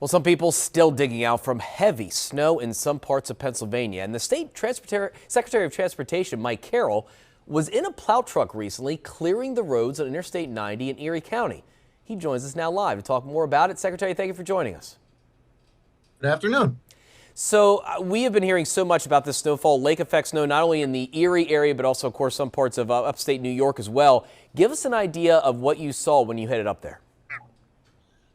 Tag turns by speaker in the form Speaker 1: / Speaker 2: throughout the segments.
Speaker 1: Well, some people still digging out from heavy snow in some parts of Pennsylvania. And the state Secretary of Transportation, Mike Carroll, was in a plow truck recently clearing the roads on Interstate 90 in Erie County. He joins us now live to talk more about it. Secretary, thank you for joining us.
Speaker 2: Good afternoon.
Speaker 1: So we have been hearing so much about this snowfall, lake effect snow, not only in the Erie area, but also, of course, some parts of upstate New York as well. Give us an idea of what you saw when you headed up there.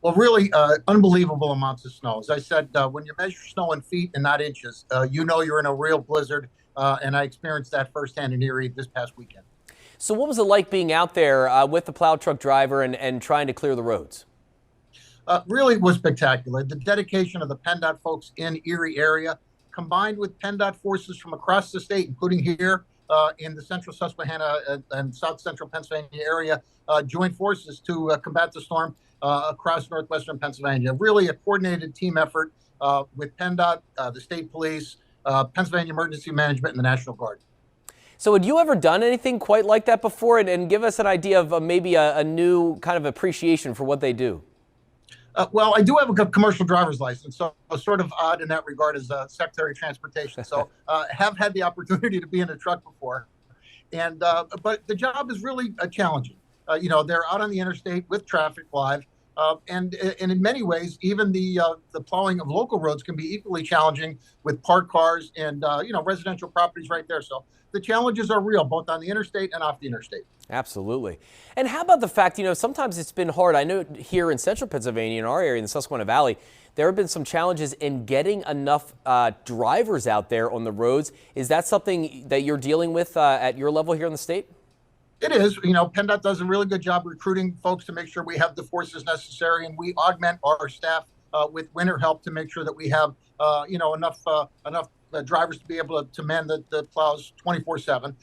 Speaker 2: Well, really unbelievable amounts of snow. As I said, when you measure snow in feet and not inches, you know you're in a real blizzard. And I experienced that firsthand in Erie this past weekend.
Speaker 1: So what was it like being out there with the plow truck driver and trying to clear the roads?
Speaker 2: Really was spectacular. The dedication of the PennDOT folks in Erie area, combined with PennDOT forces from across the state, including here in the central Susquehanna and south central Pennsylvania area, joined forces to combat the storm across northwestern Pennsylvania. Really a coordinated team effort with PennDOT, the state police, Pennsylvania Emergency Management, and the National Guard.
Speaker 1: So had you ever done anything quite like that before? And give us an idea of maybe a new kind of appreciation for what they do.
Speaker 2: Well, I do have a commercial driver's license, so I'm sort of odd in that regard as Secretary of Transportation. So have had the opportunity to be in a truck before. And but the job is really challenging. They're out on the interstate with traffic live. And in many ways, even the plowing of local roads can be equally challenging with parked cars and, residential properties right there. So the challenges are real, both on the interstate and off the interstate.
Speaker 1: Absolutely. And how about the fact, sometimes it's been hard. I know here in central Pennsylvania, in our area, in the Susquehanna Valley, there have been some challenges in getting enough drivers out there on the roads. Is that something that you're dealing with at your level here in the state?
Speaker 2: It is. PennDOT does a really good job recruiting folks to make sure we have the forces necessary, and we augment our staff with winter help to make sure that we have, enough drivers to be able to man the plows 24/7.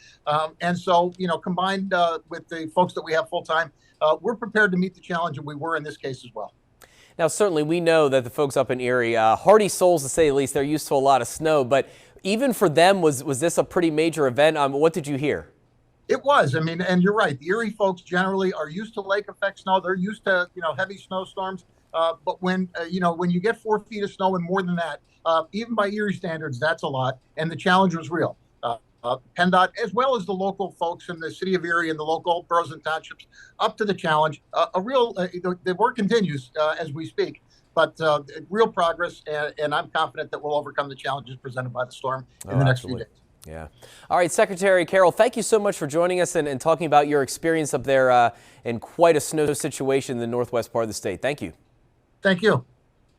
Speaker 2: And so, combined with the folks that we have full time, we're prepared to meet the challenge, and we were in this case as well.
Speaker 1: Now, certainly we know that the folks up in Erie, hardy souls to say the least, they're used to a lot of snow. But even for them, was this a pretty major event? What did you hear?
Speaker 2: It was. I mean, and you're right. The Erie folks generally are used to lake effect snow. They're used to, heavy snowstorms. But when you get 4 feet of snow and more than that, even by Erie standards, that's a lot. And the challenge was real. PennDOT, as well as the local folks in the city of Erie and the local boroughs and townships, up to the challenge. The work continues as we speak. But real progress, and I'm confident that we'll overcome the challenges presented by the storm in the next few days.
Speaker 1: Yeah. All right, Secretary Carroll, thank you so much for joining us and talking about your experience up there in quite a snow situation in the northwest part of the state. Thank you.
Speaker 2: Thank you.